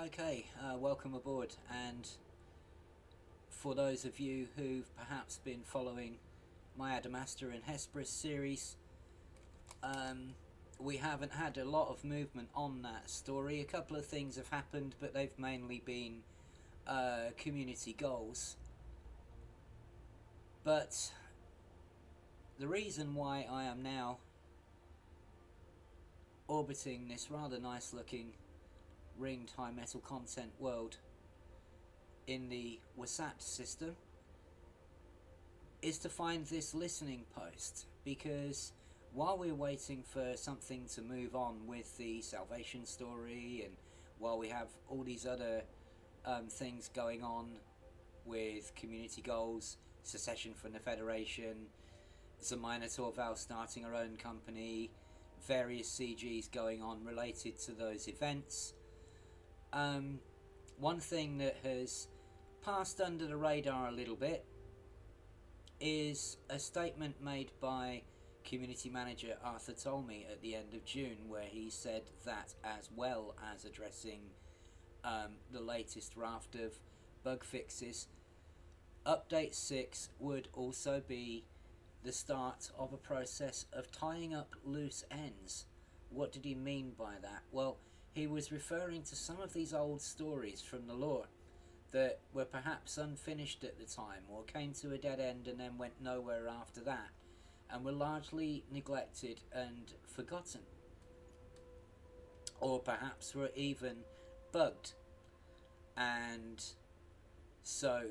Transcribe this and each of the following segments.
Okay, welcome aboard. And for those of you who've perhaps been following my Adamastor and Hesperus series, we haven't had a lot of movement on that story. A couple of things have happened, but they've mainly been community goals. But the reason why I am now orbiting this rather nice looking ringed high metal content world in the WhatsApp system is to find this listening post, because while we're waiting for something to move on with the salvation story, and while we have all these other things going on with community goals, secession from the Federation, Zemina Torval starting her own company, various CGs going on related to those events, one thing that has passed under the radar a little bit is a statement made by community manager Arthur Tolmie at the end of June, where he said that, as well as addressing the latest raft of bug fixes, Update 6 would also be the start of a process of tying up loose ends. What did he mean by that? Well, he was referring to some of these old stories from the lore that were perhaps unfinished at the time, or came to a dead end and then went nowhere after that, and were largely neglected and forgotten, or perhaps were even bugged. And so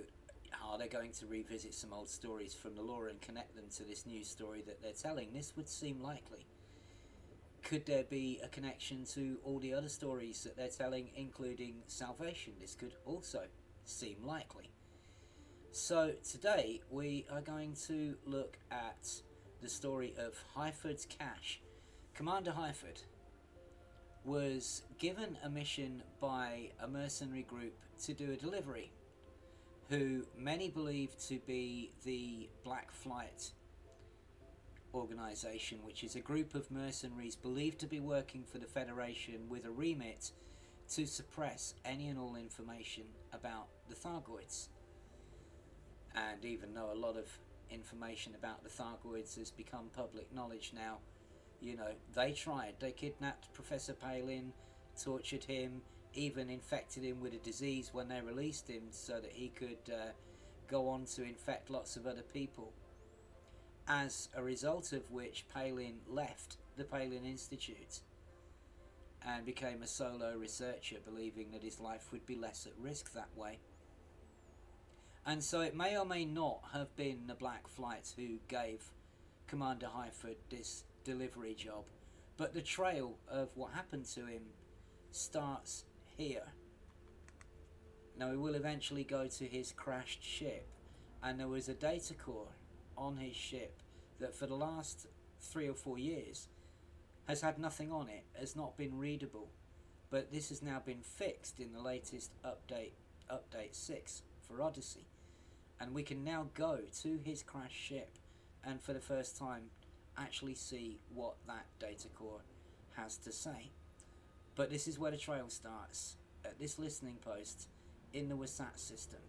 are they going to revisit some old stories from the lore and connect them to this new story that they're telling? This would seem likely. Could there be a connection to all the other stories that they're telling, including Salvation? This could also seem likely. So today we are going to look at the story of Hyford's cache. Commander Hyford was given a mission by a mercenary group to do a delivery, who many believe to be the Black Flight organisation, which is a group of mercenaries believed to be working for the Federation with a remit to suppress any and all information about the Thargoids. And even though a lot of information about the Thargoids has become public knowledge now, you know, they kidnapped Professor Palin, tortured him, even infected him with a disease when they released him so that he could go on to infect lots of other people. As a result of which, Palin left the Palin Institute and became a solo researcher, believing that his life would be less at risk that way. And so it may or may not have been the Black Flight who gave Commander Hyford this delivery job, but the trail of what happened to him starts here. Now we will eventually go to his crashed ship, and there was a data core on his ship that for the last 3 or 4 years has had nothing on it, has not been readable, but this has now been fixed in the latest update 6 for Odyssey, and we can now go to his crashed ship and for the first time actually see what that data core has to say. But this is where the trail starts, at this listening post in the WhatsApp system.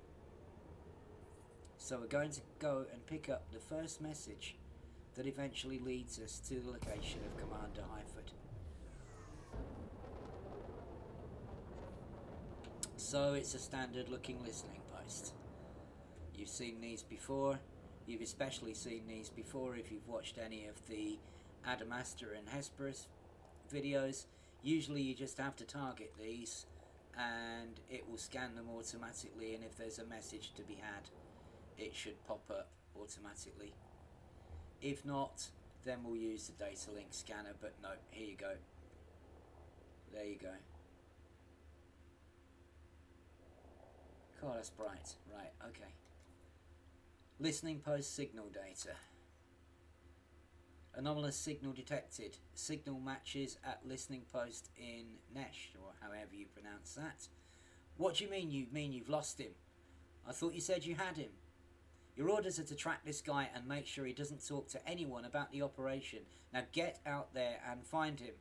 So we're going to go and pick up the first message that eventually leads us to the location of Commander Hyford. So it's a standard looking listening post. You've seen these before. You've especially seen these before if you've watched any of the Adamastor and Hesperus videos. Usually you just have to target these and it will scan them automatically, and if there's a message to be had, it should pop up automatically. If not, then we'll use the data link scanner, but no, here you go. There you go. God, that's bright. Right, okay. Listening post signal data. Anomalous signal detected. Signal matches at listening post in Nesh, or however you pronounce that. What do you mean? You mean you've lost him? I thought you said you had him. Your orders are to track this guy and make sure he doesn't talk to anyone about the operation. Now get out there and find him.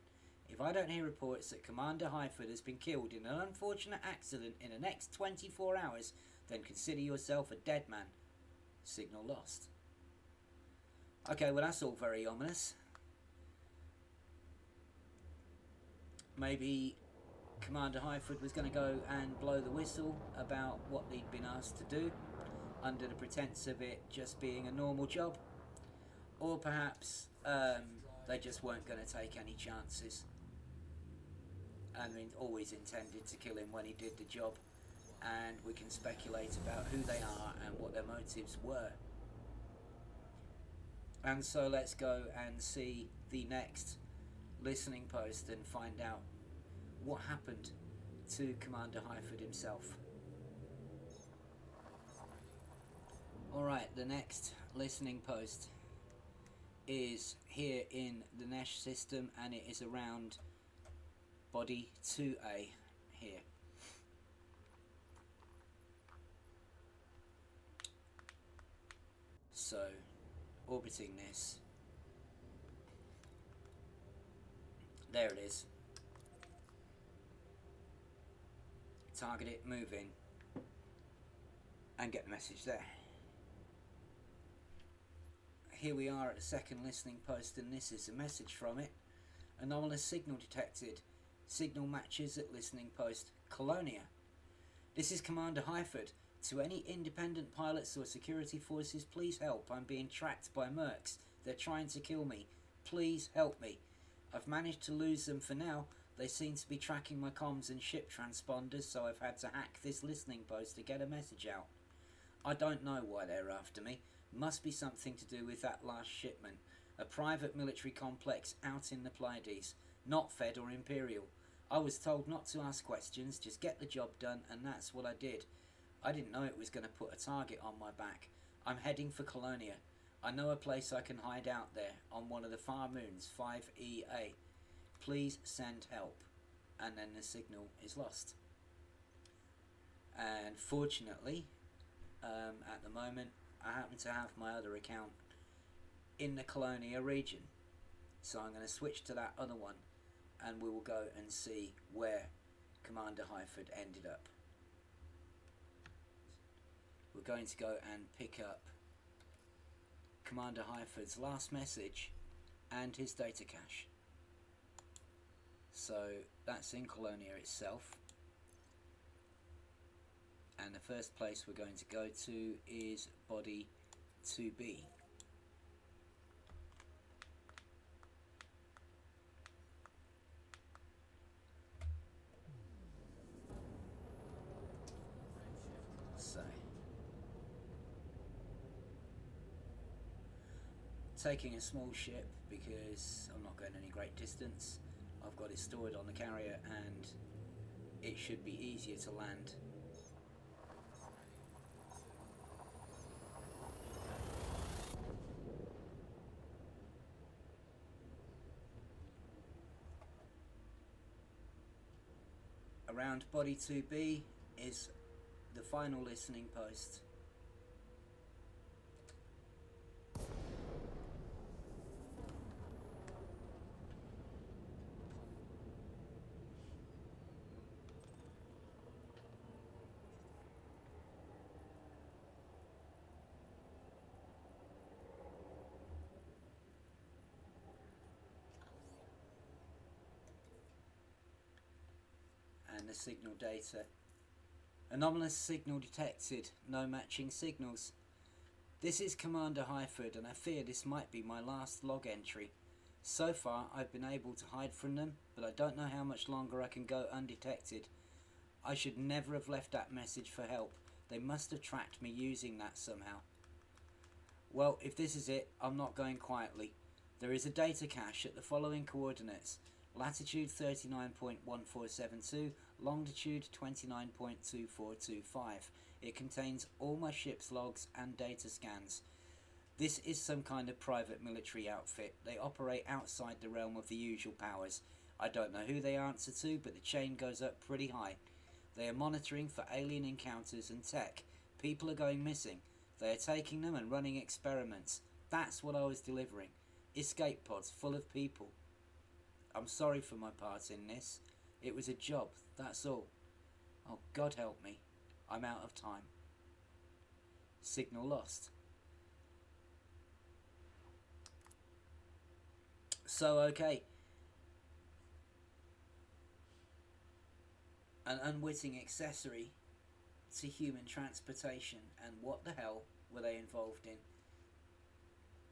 If I don't hear reports that Commander Hyford has been killed in an unfortunate accident in the next 24 hours, then consider yourself a dead man. Signal lost. Okay, well that's all very ominous. Maybe Commander Hyford was going to go and blow the whistle about what he'd been asked to do, under the pretense of it just being a normal job. Or perhaps they just weren't going to take any chances. And always intended to kill him when he did the job. And we can speculate about who they are and what their motives were. And so let's go and see the next listening post and find out what happened to Commander Hyford himself. Alright, the next listening post is here in the Nesh system, and it is around body 2A here. So, orbiting this. There it is. Target it, move in, and get the message there. Here we are at the second listening post, and this is a message from it. Anomalous signal detected. Signal matches at listening post Colonia. This is Commander Hyford. To any independent pilots or security forces, please help. I'm being tracked by mercs. They're trying to kill me. Please help me. I've managed to lose them for now. They seem to be tracking my comms and ship transponders, so I've had to hack this listening post to get a message out. I don't know why they're after me. Must be something to do with that last shipment. A private military complex out in the Pleiades. Not Fed or Imperial. I was told not to ask questions, just get the job done, and that's what I did. I didn't know it was going to put a target on my back. I'm heading for Colonia. I know a place I can hide out there, on one of the far moons, 5EA. Please send help. And then the signal is lost. And fortunately, at the moment, I happen to have my other account in the Colonia region. So I'm going to switch to that other one, and we will go and see where Commander Hyford ended up. We're going to go and pick up Commander Hyford's last message and his data cache. So that's in Colonia itself. And the first place we're going to go to is body 2B. So, taking a small ship because I'm not going any great distance. I've got it stored on the carrier and it should be easier to land. Around body 2B is the final listening post. And the signal data. Anomalous signal detected. No matching signals. This is Commander Hyford, and I fear this might be my last log entry. So far I've been able to hide from them, but I don't know how much longer I can go undetected. I should never have left that message for help. They must have tracked me using that somehow. Well, if this is it, I'm not going quietly. There is a data cache at the following coordinates. Latitude 39.1472, longitude 29.2425. It contains all my ship's logs and data scans. This is some kind of private military outfit. They operate outside the realm of the usual powers. I don't know who they answer to, but the chain goes up pretty high. They are monitoring for alien encounters and tech. People are going missing. They are taking them and running experiments. That's what I was delivering. Escape pods full of people. I'm sorry for my part in this. It was a job, that's all. Oh, God help me. I'm out of time. Signal lost. So, okay. An unwitting accessory to human transportation, and what the hell were they involved in?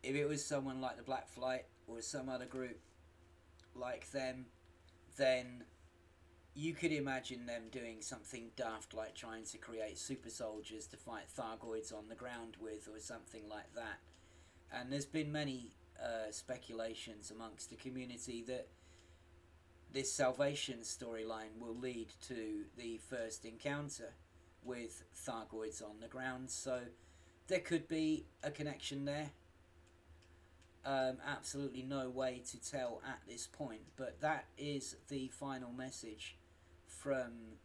If it was someone like the Black Flight or some other group like them, then you could imagine them doing something daft like trying to create super soldiers to fight Thargoids on the ground with, or something like that. And there's been many speculations amongst the community that this Salvation storyline will lead to the first encounter with Thargoids on the ground, so there could be a connection there. Absolutely no way to tell at this point, but that is the final message from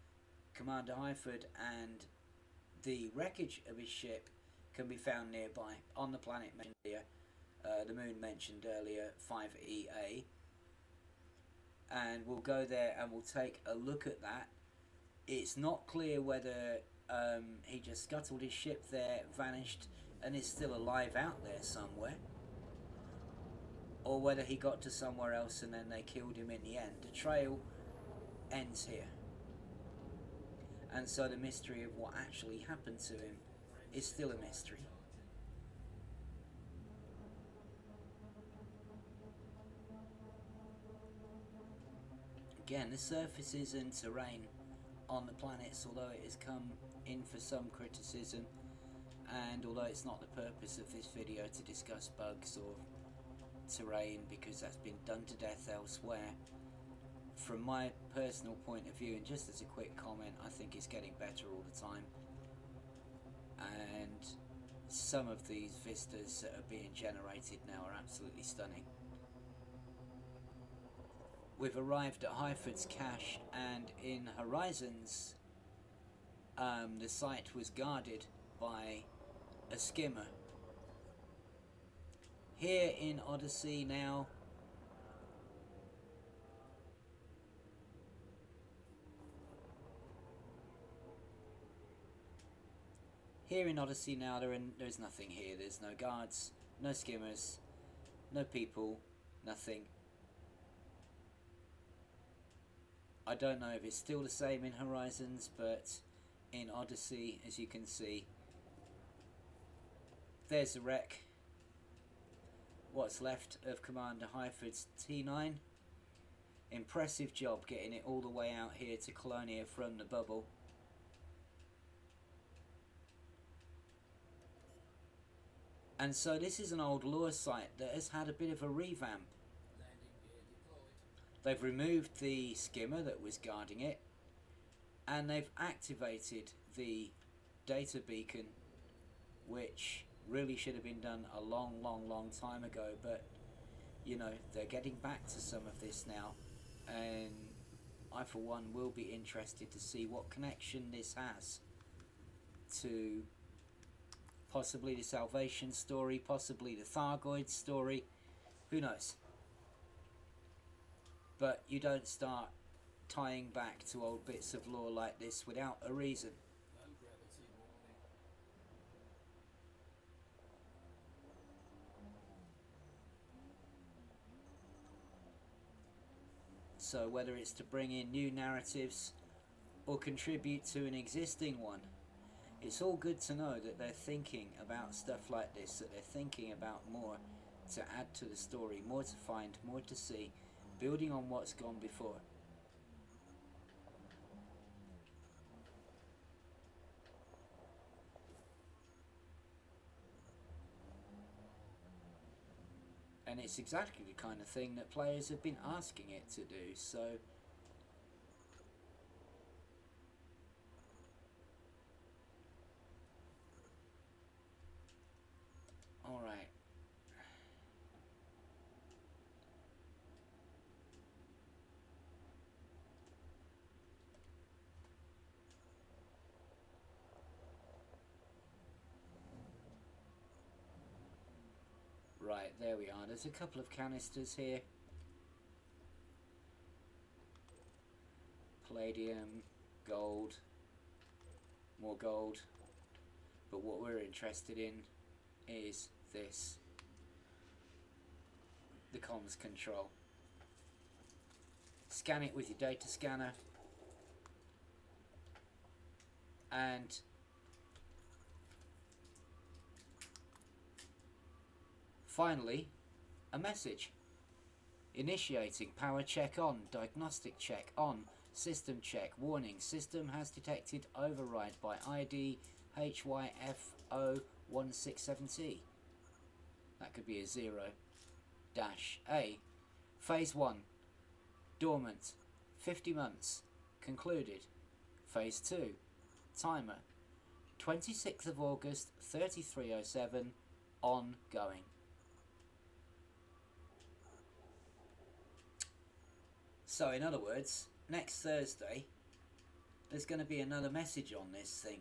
Commander Hyford, and the wreckage of his ship can be found nearby on the planet mentioned earlier, the moon mentioned earlier, 5EA, and we'll go there and we'll take a look at that. It's not clear whether he just scuttled his ship there, vanished, and is still alive out there somewhere, or whether he got to somewhere else and then they killed him in the end. The trail ends here. And so the mystery of what actually happened to him is still a mystery. Again, the surfaces and terrain on the planets, although it has come in for some criticism, and although it's not the purpose of this video to discuss bugs or terrain, because that's been done to death elsewhere, from my personal point of view, and just as a quick comment, I think it's getting better all the time, and some of these vistas that are being generated now are absolutely stunning. We've arrived at Hyford's cache, and in Horizons the site was guarded by a skimmer. Here in Odyssey now, there's nothing here. There's no guards, no skimmers, no people, nothing. I don't know if it's still the same in Horizons, but in Odyssey, as you can see, there's the wreck. What's left of Commander Hyford's T9. Impressive job getting it all the way out here to Colonia from the bubble. And so this is an old lure site that has had a bit of a revamp. They've removed the skimmer that was guarding it, and they've activated the data beacon, which really should have been done a long time ago, but you know, they're getting back to some of this now, and I for one will be interested to see what connection this has to possibly the Salvation story, possibly the Thargoid story, who knows. But you don't start tying back to old bits of lore like this without a reason. So whether it's to bring in new narratives or contribute to an existing one, it's all good to know that they're thinking about stuff like this, that they're thinking about more to add to the story, more to find, more to see, building on what's gone before. And it's exactly the kind of thing that players have been asking it to do, so alright. Right, there we are. There's a couple of canisters here. palladium, gold, more gold. But what we're interested in is this, the comms control. Scan it with your data scanner, and finally a message. Initiating power check on, diagnostic check on, system check, warning, system has detected override by ID HYFO167T. That could be a 0-A. Phase 1, dormant, 50 months, concluded. Phase 2, timer, 26th of August, 3307, ongoing. So in other words, next Thursday there's going to be another message on this thing.